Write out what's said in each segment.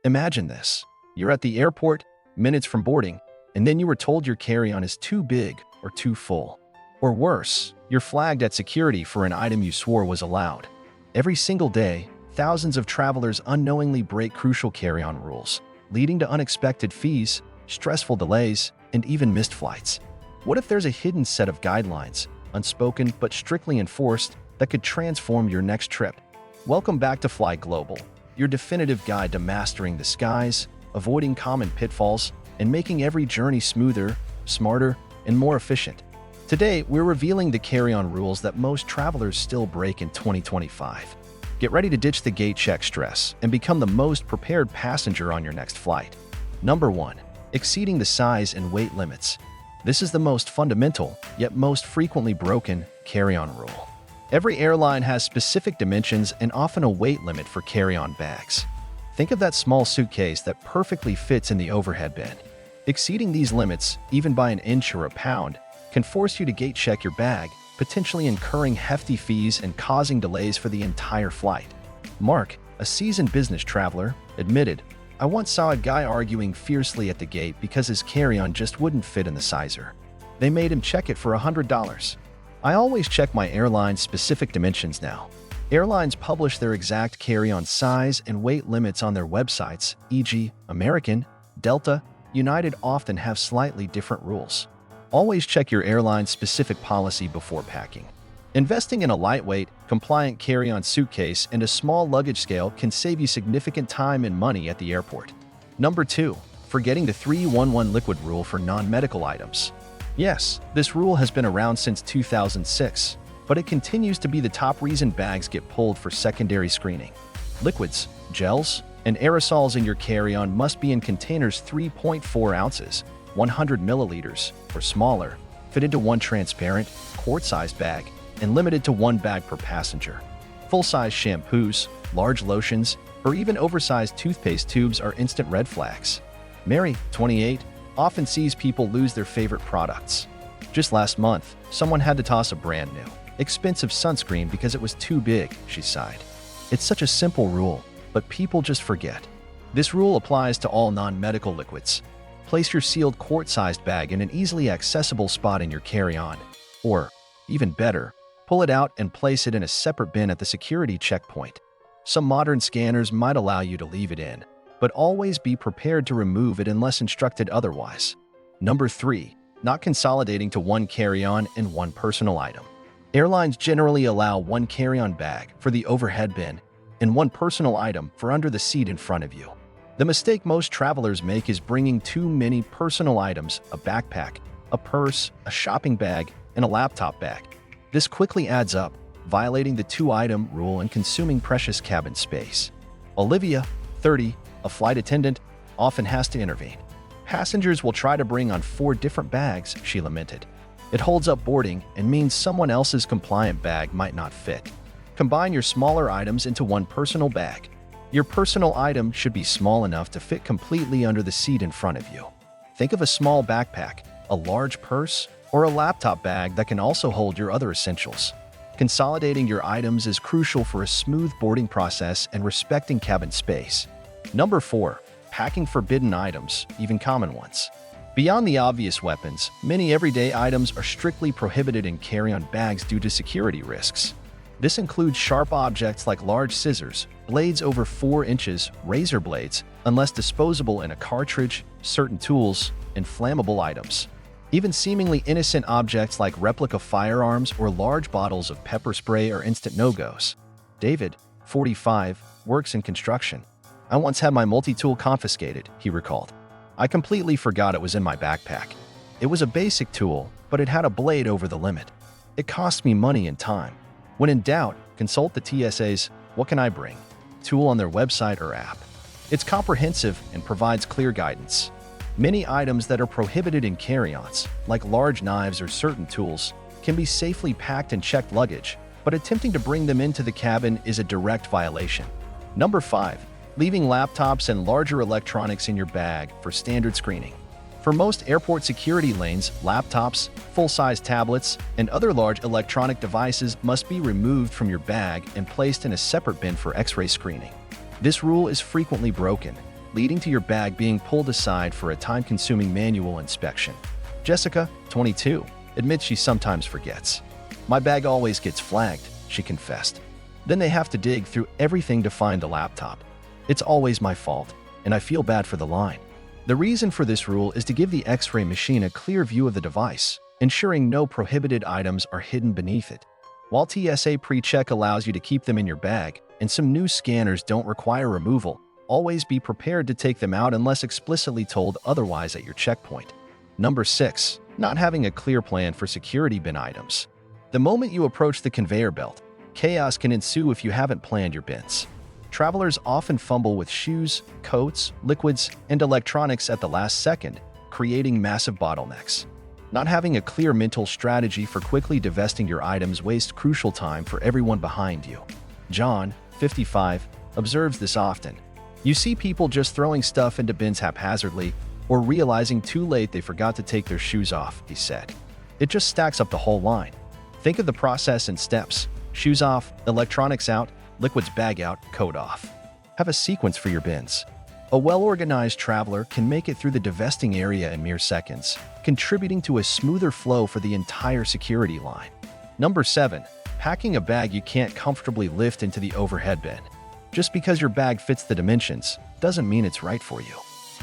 Imagine this. You're at the airport, minutes from boarding, and then you were told your carry-on is too big or too full. Or worse, you're flagged at security for an item you swore was allowed. Every single day, thousands of travelers unknowingly break crucial carry-on rules, leading to unexpected fees, stressful delays, and even missed flights. What if there's a hidden set of guidelines, unspoken but strictly enforced, that could transform your next trip? Welcome back to Fly Global, your definitive guide to mastering the skies, avoiding common pitfalls, and making every journey smoother, smarter, and more efficient. Today, we're revealing the carry-on rules that most travelers still break in 2025. Get ready to ditch the gate check stress and become the most prepared passenger on your next flight. Number 1. Exceeding the size and weight limits. This is the most fundamental, yet most frequently broken, carry-on rule. Every airline has specific dimensions and often a weight limit for carry-on bags. Think of that small suitcase that perfectly fits in the overhead bin. Exceeding these limits, even by an inch or a pound, can force you to gate check your bag, potentially incurring hefty fees and causing delays for the entire flight. Mark, a seasoned business traveler, admitted, "I once saw a guy arguing fiercely at the gate because his carry-on just wouldn't fit in the sizer. They made him check it for $100. I always check my airline's specific dimensions now." Airlines publish their exact carry-on size and weight limits on their websites, e.g., American, Delta, United often have slightly different rules. Always check your airline's specific policy before packing. Investing in a lightweight, compliant carry-on suitcase and a small luggage scale can save you significant time and money at the airport. Number 2. Forgetting the 3-1-1 liquid rule for non-medical items. Yes, this rule has been around since 2006, but it continues to be the top reason bags get pulled for secondary screening. Liquids, gels, and aerosols in your carry-on must be in containers 3.4 ounces, 100 milliliters, or smaller, fit into one transparent, quart-sized bag, and limited to one bag per passenger. Full-size shampoos, large lotions, or even oversized toothpaste tubes are instant red flags. Mary, 28, often sees people lose their favorite products. Just last month, someone had to toss a brand new, expensive sunscreen because it was too big, she sighed. It's such a simple rule, but people just forget. This rule applies to all non-medical liquids. Place your sealed quart-sized bag in an easily accessible spot in your carry-on. Or, even better, pull it out and place it in a separate bin at the security checkpoint. Some modern scanners might allow you to leave it in, but always be prepared to remove it unless instructed otherwise. Number 3. Not consolidating to one carry-on and one personal item. Airlines generally allow one carry-on bag for the overhead bin and one personal item for under the seat in front of you. The mistake most travelers make is bringing too many personal items, a backpack, a purse, a shopping bag, and a laptop bag. This quickly adds up, violating the two-item rule and consuming precious cabin space. Olivia, 30, a flight attendant, often has to intervene. Passengers will try to bring on 4 different bags, she lamented. It holds up boarding and means someone else's compliant bag might not fit. Combine your smaller items into one personal bag. Your personal item should be small enough to fit completely under the seat in front of you. Think of a small backpack, a large purse, or a laptop bag that can also hold your other essentials. Consolidating your items is crucial for a smooth boarding process and respecting cabin space. Number 4. Packing forbidden items, even common ones. Beyond the obvious weapons, many everyday items are strictly prohibited in carry-on bags due to security risks. This includes sharp objects like large scissors, blades over 4 inches, razor blades, unless disposable in a cartridge, certain tools, and flammable items. Even seemingly innocent objects like replica firearms or large bottles of pepper spray are instant no-goes. David, 45, works in construction. "I once had my multi-tool confiscated," he recalled. "I completely forgot it was in my backpack. It was a basic tool, but it had a blade over the limit. It cost me money and time. When in doubt, consult the TSA's "What Can I Bring?" tool on their website or app. It's comprehensive and provides clear guidance. Many items that are prohibited in carry-ons, like large knives or certain tools, can be safely packed in checked luggage, but attempting to bring them into the cabin is a direct violation. Number 5. Leaving laptops and larger electronics in your bag for standard screening. For most airport security lanes, laptops, full-size tablets, and other large electronic devices must be removed from your bag and placed in a separate bin for X-ray screening. This rule is frequently broken, leading to your bag being pulled aside for a time-consuming manual inspection. Jessica, 22, admits she sometimes forgets. "My bag always gets flagged," she confessed. "Then they have to dig through everything to find the laptop. It's always my fault, and I feel bad for the line." The reason for this rule is to give the X-ray machine a clear view of the device, ensuring no prohibited items are hidden beneath it. While TSA PreCheck allows you to keep them in your bag, and some new scanners don't require removal, always be prepared to take them out unless explicitly told otherwise at your checkpoint. Number 6. Not having a clear plan for security bin items. The moment you approach the conveyor belt, chaos can ensue if you haven't planned your bins. Travelers often fumble with shoes, coats, liquids, and electronics at the last second, creating massive bottlenecks. Not having a clear mental strategy for quickly divesting your items wastes crucial time for everyone behind you. John, 55, observes this often. "You see people just throwing stuff into bins haphazardly, or realizing too late they forgot to take their shoes off," he said. "It just stacks up the whole line. Think of the process in steps: shoes off, electronics out, liquids bag out, coat off. Have a sequence for your bins." A well-organized traveler can make it through the divesting area in mere seconds, contributing to a smoother flow for the entire security line. Number 7. Packing a bag you can't comfortably lift into the overhead bin. Just because your bag fits the dimensions doesn't mean it's right for you.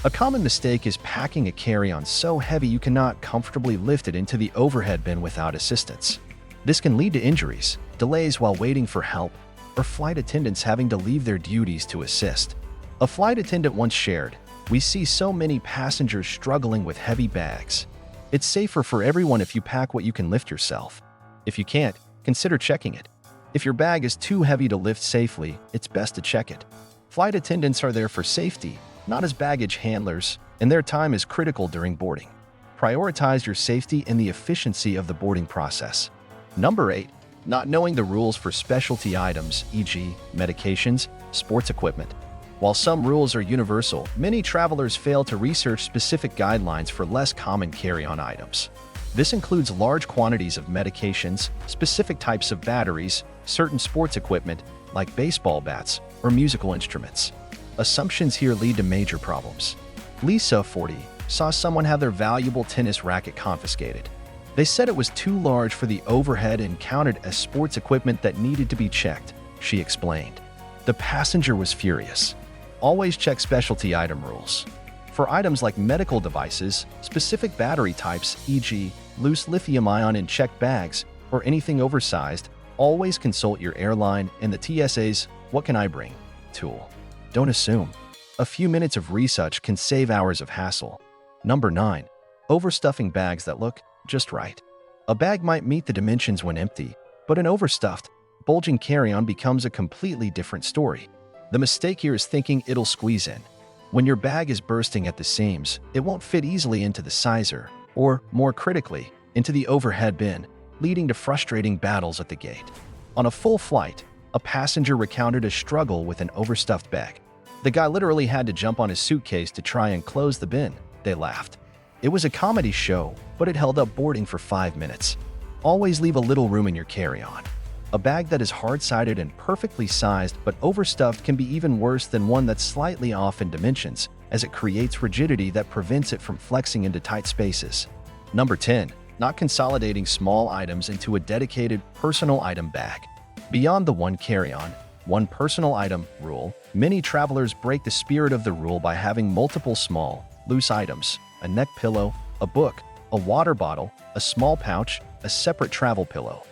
A common mistake is packing a carry-on so heavy you cannot comfortably lift it into the overhead bin without assistance. This can lead to injuries, delays while waiting for help, or flight attendants having to leave their duties to assist. A flight attendant once shared, "We see so many passengers struggling with heavy bags. It's safer for everyone if you pack what you can lift yourself. If you can't, consider checking it. If your bag is too heavy to lift safely, it's best to check it." Flight attendants are there for safety, not as baggage handlers, and their time is critical during boarding. Prioritize your safety and the efficiency of the boarding process. Number 8. Not knowing the rules for specialty items, e.g., medications, sports equipment. While some rules are universal, many travelers fail to research specific guidelines for less common carry-on items. This includes large quantities of medications, specific types of batteries, certain sports equipment, like baseball bats or musical instruments. Assumptions here lead to major problems. Lisa, 40, saw someone have their valuable tennis racket confiscated. They said it was too large for the overhead and counted as sports equipment that needed to be checked, she explained. The passenger was furious. Always check specialty item rules. For items like medical devices, specific battery types, e.g., loose lithium-ion in checked bags, or anything oversized, always consult your airline and the TSA's "What can I bring?" tool. Don't assume. A few minutes of research can save hours of hassle. Number 9. Overstuffing bags that look just right. A bag might meet the dimensions when empty, but an overstuffed, bulging carry-on becomes a completely different story. The mistake here is thinking it'll squeeze in. When your bag is bursting at the seams, it won't fit easily into the sizer, or, more critically, into the overhead bin, leading to frustrating battles at the gate. On a full flight, a passenger recounted a struggle with an overstuffed bag. The guy literally had to jump on his suitcase to try and close the bin. They laughed. It was a comedy show, but it held up boarding for 5 minutes. Always leave a little room in your carry-on. A bag that is hard-sided and perfectly sized but overstuffed can be even worse than one that's slightly off in dimensions, as it creates rigidity that prevents it from flexing into tight spaces. Number 10. Not consolidating small items into a dedicated personal item bag. Beyond the one carry-on, one personal item rule, many travelers break the spirit of the rule by having multiple small, loose items: a neck pillow, a book, a water bottle, a small pouch, a separate travel pillow.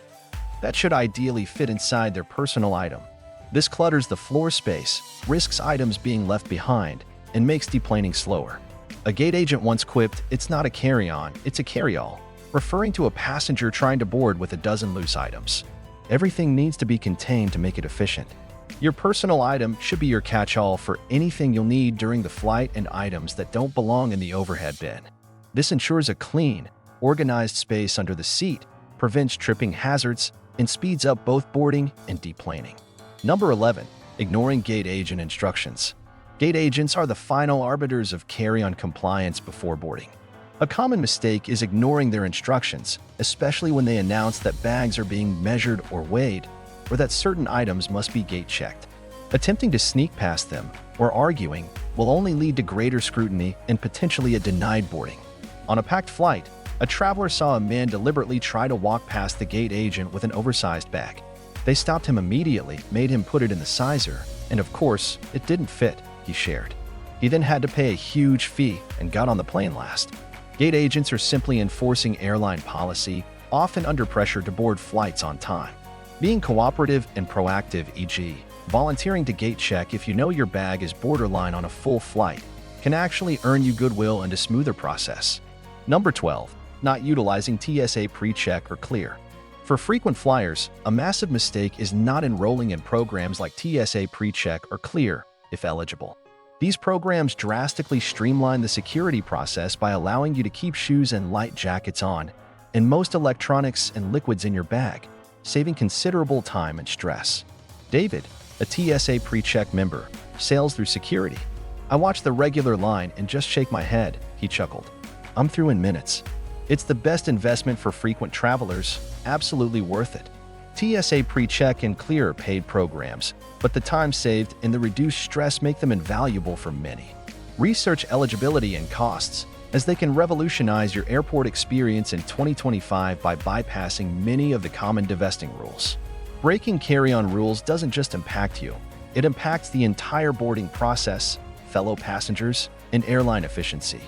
That should ideally fit inside their personal item. This clutters the floor space, risks items being left behind, and makes deplaning slower. A gate agent once quipped, "It's not a carry-on, it's a carry-all," referring to a passenger trying to board with a dozen loose items. Everything needs to be contained to make it efficient. Your personal item should be your catch-all for anything you'll need during the flight and items that don't belong in the overhead bin. This ensures a clean, organized space under the seat, prevents tripping hazards, and speeds up both boarding and deplaning. Number 11. Ignoring gate agent instructions. Gate agents are the final arbiters of carry-on compliance before boarding. A common mistake is ignoring their instructions, especially when they announce that bags are being measured or weighed, or that certain items must be gate-checked. Attempting to sneak past them, or arguing, will only lead to greater scrutiny and potentially a denied boarding. On a packed flight, a traveler saw a man deliberately try to walk past the gate agent with an oversized bag. They stopped him immediately, made him put it in the sizer, and of course, it didn't fit, he shared. He then had to pay a huge fee and got on the plane last. Gate agents are simply enforcing airline policy, often under pressure to board flights on time. Being cooperative and proactive, e.g., volunteering to gate check if you know your bag is borderline on a full flight, can actually earn you goodwill and a smoother process. Number 12. Not utilizing TSA PreCheck or Clear. For frequent flyers, a massive mistake is not enrolling in programs like TSA PreCheck or Clear, if eligible. These programs drastically streamline the security process by allowing you to keep shoes and light jackets on, and most electronics and liquids in your bag, saving considerable time and stress. David, a TSA PreCheck member, sails through security. I watch the regular line and just shake my head, he chuckled. I'm through in minutes. It's the best investment for frequent travelers, absolutely worth it. TSA PreCheck and Clear are paid programs, but the time saved and the reduced stress make them invaluable for many. Research eligibility and costs, as they can revolutionize your airport experience in 2025 by bypassing many of the common divesting rules. Breaking carry-on rules doesn't just impact you, it impacts the entire boarding process, fellow passengers, and airline efficiency.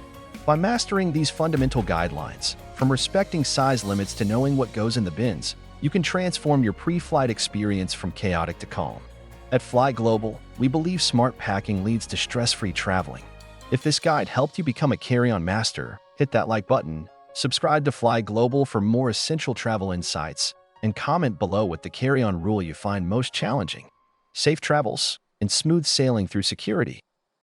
By mastering these fundamental guidelines, from respecting size limits to knowing what goes in the bins, you can transform your pre-flight experience from chaotic to calm. At Fly Global, we believe smart packing leads to stress-free traveling. If this guide helped you become a carry-on master, hit that like button, subscribe to Fly Global for more essential travel insights, and comment below what the carry-on rule you find most challenging. Safe travels and smooth sailing through security.